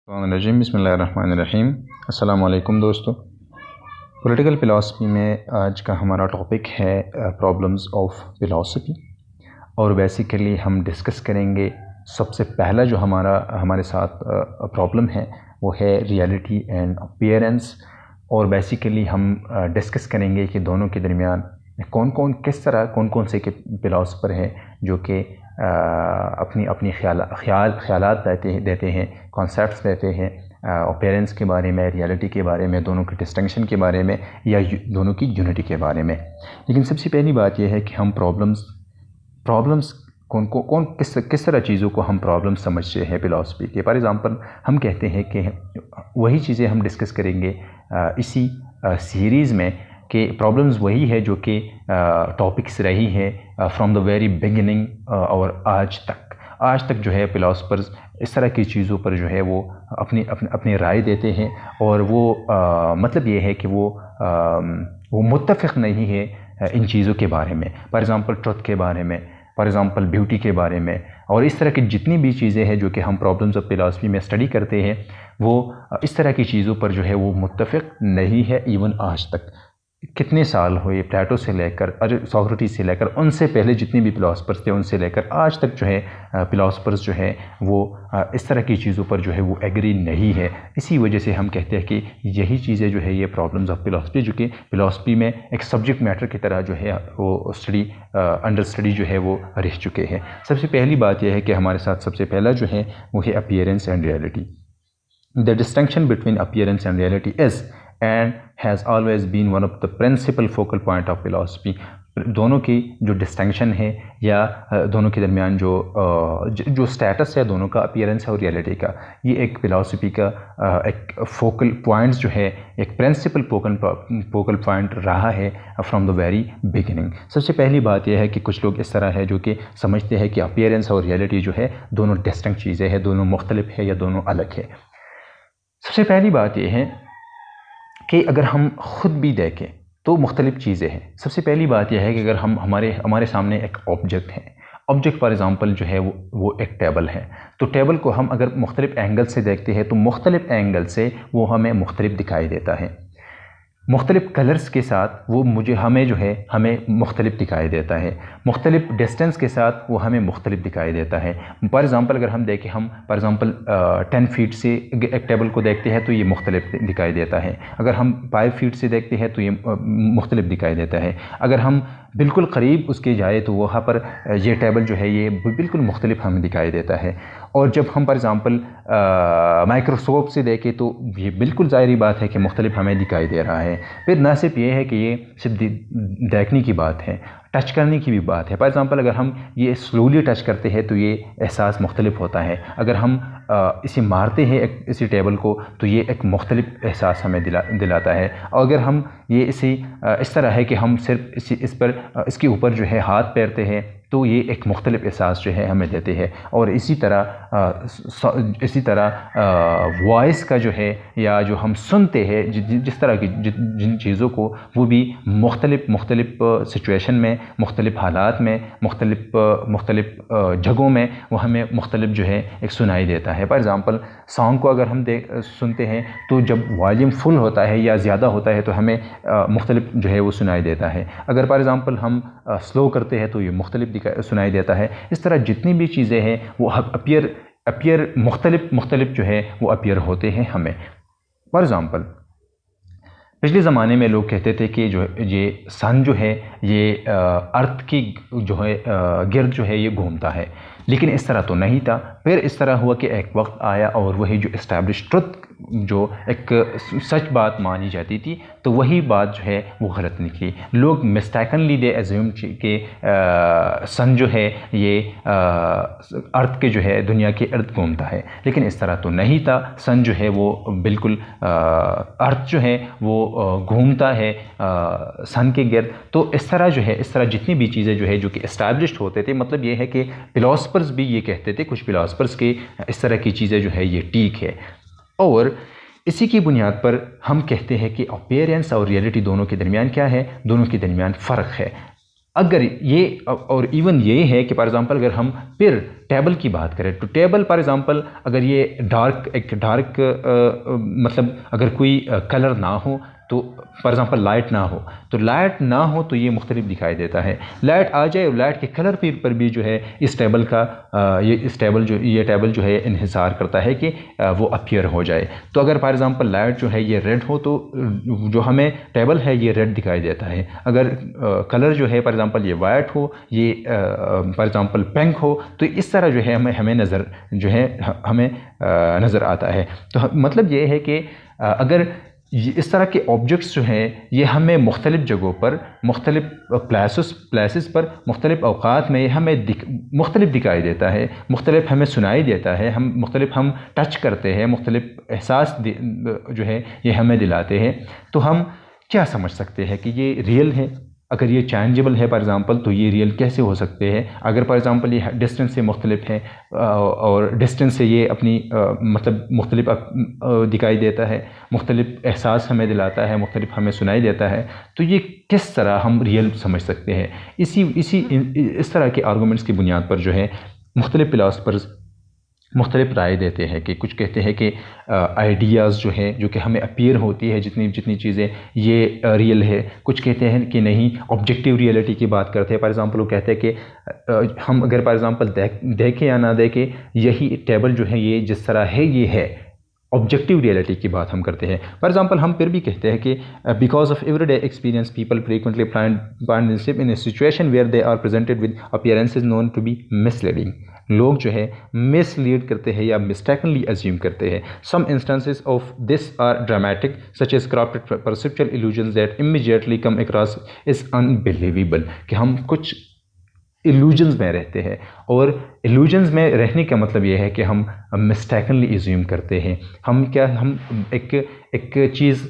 रजीम बिस्मिल्लाहिर्रहमानिर्रहीम। अस्सलाम वालेकुम दोस्तों। पॉलिटिकल फ़िलासफ़ी में आज का हमारा टॉपिक है प्रॉब्लम्स ऑफ फ़िलासफ़ी, और बेसिकली हम डिस्कस करेंगे सबसे पहला जो हमारे साथ प्रॉब्लम है वो है रियलिटी एंड अपीयरेंस। और बेसिकली हम डिस्कस करेंगे कि दोनों के दरमियान कौन कौन से फ़िलासफ़र हैं जो कि अपनी ख़यालात देते हैं, कॉन्सेप्ट्स देते हैं अपीयरेंस के बारे में, रियलिटी के बारे में, दोनों के डिस्टिंक्शन के बारे में या दोनों की यूनिटी के बारे में। लेकिन सबसे पहली बात यह है कि हम प्रॉब्लम्स किस तरह चीज़ों को हम प्रॉब्लम समझते हैं फ़िलासफ़ी के। फॉर एग्ज़ाम्पल हम कहते हैं कि वही चीज़ें हम डिस्कस करेंगे इसी सीरीज़ में कि प्रॉब्लम्स वही है जो कि टॉपिक्स रही है फ्रॉम द वेरी बिगिनिंग और आज तक जो है फ़िलासफ़र्स इस तरह की चीज़ों पर जो है वो अपनी राय देते हैं, और वो मतलब ये है कि वो मुत्तफ़िक़ नहीं है इन चीज़ों के बारे में। फॉर एग्ज़ाम्पल ट्रुथ के बारे में, फॉर एग्ज़ाम्पल ब्यूटी के बारे में, और इस तरह की जितनी भी चीज़ें हैं जो कि हम प्रॉब्लम्स ऑफ फ़िलासफ़ी में स्टडी करते हैं, वो इस तरह की चीज़ों पर जो है वो मुत्तफ़िक़ नहीं है। इवन आज तक कितने साल हुए, प्लेटो से लेकर सोक्रेटिस से लेकर उनसे पहले जितने भी फ़िलासफ़र्स थे उनसे लेकर आज तक जो है फ़िलासफ़र्स जो है वो इस तरह की चीज़ों पर जो है वो एग्री नहीं है। इसी वजह से हम कहते हैं कि यही चीज़ें जो है ये प्रॉब्लम्स ऑफ फ़िलासफ़ी जो कि फ़िलासफ़ी में एक सब्जेक्ट मैटर की तरह जो है वो अंडर स्टडी जो है वो रह चुके हैं। सबसे पहली बात यह है कि हमारे साथ सबसे पहला जो है वो है appearance and reality. The distinction between appearance and reality is and has always been one of the principal focal point of philosophy। दोनों की जो डिस्टिंक्शन है या दोनों के दरमियान जो स्टेटस है दोनों का, अपीयरेंस है और रियलिटी का, ये एक फ़िलासफ़ी का एक फोकल पॉइंट्स जो है, एक प्रिंसिपल फोकल पॉइंट रहा है फ्रॉम द वेरी बिगिनिंग। सबसे पहली बात यह है कि कुछ लोग इस तरह है जो कि समझते हैं कि अपीयरेंस और रियलिटी जो है दोनों डिस्टिंक्ट चीज़ें हैं, दोनों मुख्तलिफ है या दोनों अलग है। सबसे पहली बात यह है कि अगर हम ख़ुद भी देखें तो मुख्तलिफ़ चीज़ें हैं। सबसे पहली बात यह है कि अगर हमारे सामने एक ऑब्जेक्ट है, ऑब्जेक्ट फॉर एग्ज़ाम्पल जो है वो एक टेबल है, तो टेबल को हम अगर मुख्तलिफ़ एंगल से देखते हैं तो मुख्तलिफ़ एंगल से वो हमें मुख्तलिफ़ दिखाई देता है। मुख्तलिफ़ कलर्स के साथ वो हमें मुख्तलिफ़ दिखाई देता है। मुख्तलिफ़ डिस्टेंस के साथ वो हमें मुख्तलिफ़ दिखाई देता है। फॉर एग्ज़ाम्पल अगर हम देखें, हम फॉर एग्ज़ाम्पल 10 फीट से एक टेबल को देखते हैं तो ये मुख्तलिफ़ दिखाई देता है। अगर हम 5 फीट से देखते हैं तो ये मुख्तलिफ़ दिखाई देता है। अगर हम बिल्कुल करीब उसके जाए तो वहाँ पर ये टेबल जो है ये बिल्कुल मुख्तलिफ़ हमें दिखाई देता है। और जब हम फॉर एग्ज़ाम्पल माइक्रोस्कोप से देखें तो ये बिल्कुल ज़ाहिरी बात है कि मुख्तलिफ़ हमें दिखाई दे रहा है। फिर न सिर्फ ये है कि ये सिर्फ देखने की बात है, टच करने की भी बात है। फॉर एग्ज़ाम्पल अगर हम ये स्लोली टच करते हैं तो ये एहसास मुख्तलिफ़ होता है। अगर हम इसे मारते हैं इसी टेबल को तो ये एक मुख्तलिफ़ एहसास हमें दिलाता है। और अगर हम ये इस तरह है कि हम सिर्फ इसके ऊपर जो है हाथ फेरते हैं तो ये एक मुख्तलिफ़ एहसास जो है हमें देते हैं। और इसी तरह वॉइस का जो है या जो हम सुनते हैं जिस तरह की जिन चीज़ों को, वो भी मुख्तलिफ़ सिचुएशन में, मुख्तलिफ़ हालात में, मुख्तलिफ़ जगहों में वो हमें मुख्तलिफ़ जो है एक सुनाई देता है। फॉर एग्ज़ाम्पल सॉन्ग को अगर हम सुनते हैं तो जब वॉल्यूम फुल होता है या ज़्यादा होता है तो हमें मुख्तलिफ़ जो है वो सुनाई देता है। अगर फॉर एग्ज़ाम्पल हम स्लो करते हैं तो ये मुख्तलिफ़ सुनाई देता है। इस तरह जितनी भी चीज़ें हैं वो अपीयर मुख्तलिफ़ जो है वो अपीयर होते हैं हमें। फॉर एग्ज़ाम्पल पिछले ज़माने में लोग कहते थे कि जो ये सन जो है ये अर्थ की जो है गिर्द जो है ये घूमता है, लेकिन इस तरह तो नहीं था। फिर इस तरह हुआ कि एक वक्त आया और वही जो इस्टेब्लिश ट्रुथ, जो एक सच बात मानी जाती थी, तो वही बात जो है वो गलत निकली। लोग मिस्टेकनली दे एज्यूम कि सन जो है ये अर्थ के जो है दुनिया के इर्द घूमता है, लेकिन इस तरह तो नहीं था। सन जो है वो बिल्कुल अर्थ जो है वो घूमता है सन के गिर्द। तो इस तरह जितनी भी चीज़ें जो है जो कि इस्टेब्लिश्ड होते थे, मतलब ये है कि फ़िलासफ़र्स भी ये कहते थे, कुछ फ़िलासफ़र्स के इस तरह की चीज़ें जो है ये ठीक है। और इसी की बुनियाद पर हम कहते हैं कि अपीयरेंस और रियलिटी दोनों के दरमियान क्या है, दोनों के दरमियान फ़र्क है। اگر یہ اور ایون یہ ہے کہ فار ایگزامپل اگر ہم پھر ٹیبل کی بات کریں تو ٹیبل فار ایگزامپل اگر یہ ڈارک مطلب اگر کوئی کلر نہ ہو تو فار ایگزامپل لائٹ نہ ہو تو یہ مختلف دکھائی دیتا ہے. لائٹ آ جائے اور لائٹ کے کلر پر بھی جو ہے اس ٹیبل کا یہ ٹیبل جو ہے انحصار کرتا ہے کہ وہ اپیئر ہو جائے. تو اگر فار ایگزامپل لائٹ جو ہے یہ ریڈ ہو تو جو ہمیں ٹیبل ہے یہ ریڈ دکھائی دیتا ہے. اگر کلر جو ہے فار ایگزامپل یہ وائٹ ہو، یہ فار ایگزامپل پنک ہو، تو اس طرح جو ہے ہمیں نظر آتا ہے. تو مطلب یہ ہے کہ اگر اس طرح کے آبجیکٹس جو ہیں یہ ہمیں مختلف جگہوں پر، مختلف پلیسز پر، مختلف اوقات میں ہمیں مختلف دکھائی دیتا ہے، مختلف ہمیں سنائی دیتا ہے، ہم ٹچ کرتے ہیں، مختلف احساس جو ہے یہ ہمیں دلاتے ہیں. تو ہم کیا سمجھ سکتے ہیں کہ یہ ریئل ہے؟ اگر یہ چینجیبل ہے فار ایگزامپل تو یہ ریئل کیسے ہو سکتے ہیں؟ اگر فار ایگزامپل یہ ڈسٹینس سے مختلف ہے اور ڈسٹینس سے یہ اپنی مطلب مختلف دکھائی دیتا ہے، مختلف احساس ہمیں دلاتا ہے، مختلف ہمیں سنائی دیتا ہے، تو یہ کس طرح ہم ریئل سمجھ سکتے ہیں؟ اس طرح کے آرگومنٹس کی بنیاد پر جو ہے مختلف فلاسفرز مختلف رائے دیتے ہیں کہ کچھ کہتے ہیں کہ آئیڈیاز جو ہے جو کہ ہمیں اپیئر ہوتی ہے جتنی چیزیں یہ ریئل ہے. کچھ کہتے ہیں کہ نہیں، آبجیکٹیو ریئلٹی کی بات کرتے ہیں. فار ایگزامپل وہ کہتے ہیں کہ ہم اگر فار ایگزامپل دیکھیں یا نہ دیکھیں، یہی ٹیبل جو ہے یہ جس طرح ہے یہ ہے. آبجیکٹیو ریئلٹی کی بات ہم کرتے ہیں. فار ایگزامپل ہم پھر بھی کہتے ہیں کہ because of every day experience people frequently find themselves in a situation where they are presented with appearances known to be misleading. لوگ جو ہے مس لیڈ کرتے ہیں یا مسٹیکنلی ازیوم کرتے ہیں. Some instances of this are dramatic such as corrupted perceptual illusions that immediately come across as unbelievable. کہ ہم کچھ ایلوژنز میں رہتے ہیں، اور ایلوژنز میں رہنے کا مطلب یہ ہے کہ ہم مسٹیکنلی ایزیوم کرتے ہیں. ہم ایک چیز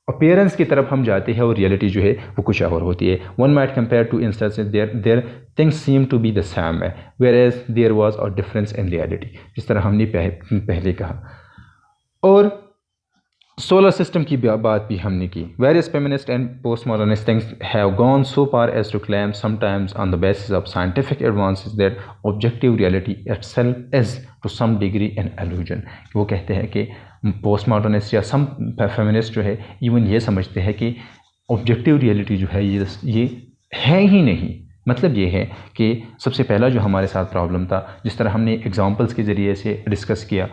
اپیئرنس کی طرف ہم جاتے ہیں اور ریئلٹی جو ہے وہ کچھ اور ہوتی ہے. One might compare two instances their things seem to be the same whereas there was a difference in reality. جس طرح ہم نے پہلے کہا. اور سولر سسٹم کی بات بھی ہم نے کی. Various feminist and postmodernists have gone so far as to claim, sometimes on the basis of scientific advances, that objective reality itself is to some degree an illusion. وہ کہتے ہیں کہ پوسٹ ماڈرنسٹ یا سم فیمنسٹ جو ہے even یہ سمجھتے ہیں کہ آبجیکٹیو ریئلٹی جو ہے یہ ہے ہی نہیں. مطلب یہ ہے کہ سب سے پہلا جو ہمارے ساتھ پرابلم تھا، جس طرح ہم نے ایگزامپلس کے ذریعے سے ڈسکس کیا،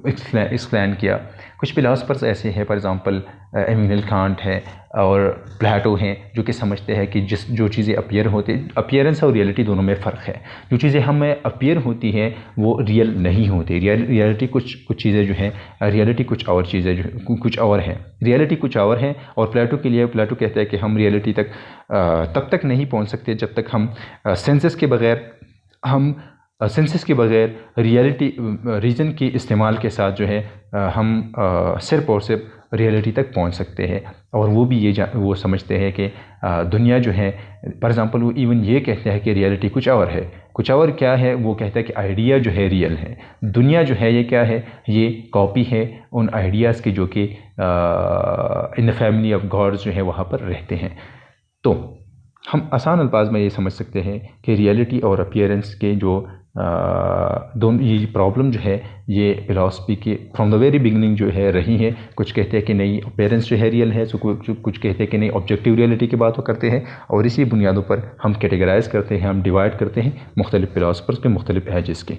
ایکسپلین کیا. کچھ فلاسفرز ایسے ہیں، فار ایگزامپل ایمینل کانٹ ہے اور پلیٹو ہیں، جو کہ سمجھتے ہیں کہ جو چیزیں اپیئرنس اور ریئلٹی دونوں میں فرق ہے. جو چیزیں ہمیں اپیئر ہوتی ہیں وہ ریئل نہیں ہوتی. ریئلٹی کچھ چیزیں جو ہیں، ریئلٹی کچھ اور چیزیں جو کچھ اور ہیں، ریئلٹی کچھ اور ہیں. اور پلیٹو کہتا ہے کہ ہم ریئلٹی تک تب تک نہیں پہنچ سکتے جب تک ہم سینسز کے بغیر ریئلٹی ریزن کے استعمال کے ساتھ جو ہے ہم صرف اور صرف ریئلٹی تک پہنچ سکتے ہیں. اور وہ بھی وہ سمجھتے ہیں کہ دنیا جو ہے، فار ایگزامپل وہ ایون یہ کہتے ہیں کہ ریئلٹی کچھ اور ہے. کچھ اور کیا ہے؟ وہ کہتا ہے کہ آئیڈیا جو ہے ریئل ہے. دنیا جو ہے یہ کیا ہے؟ یہ کاپی ہے ان آئیڈیاز کی جو کہ ان دا فیملی آف گاڈز جو ہے وہاں پر رہتے ہیں. تو ہم آسان الفاظ میں یہ سمجھ سکتے ہیں کہ ریئلٹی اور اپیئرنس کے جو دونوں یہ پرابلم جو ہے یہ فلاسفی کے فرام دا ویری بگننگ جو ہے رہی ہے. کچھ کہتے ہیں کہ نہیں، اپیئرنس جو ہے ریئل ہے، کچھ کہتے ہیں کہ نہیں، آبجیکٹیو ریئلٹی کی بات کرتے ہیں. اور اسی بنیادوں پر ہم کیٹیگرائز کرتے ہیں، ہم ڈیوائڈ کرتے ہیں مختلف فلاسفرز کے مختلف ایجز کے.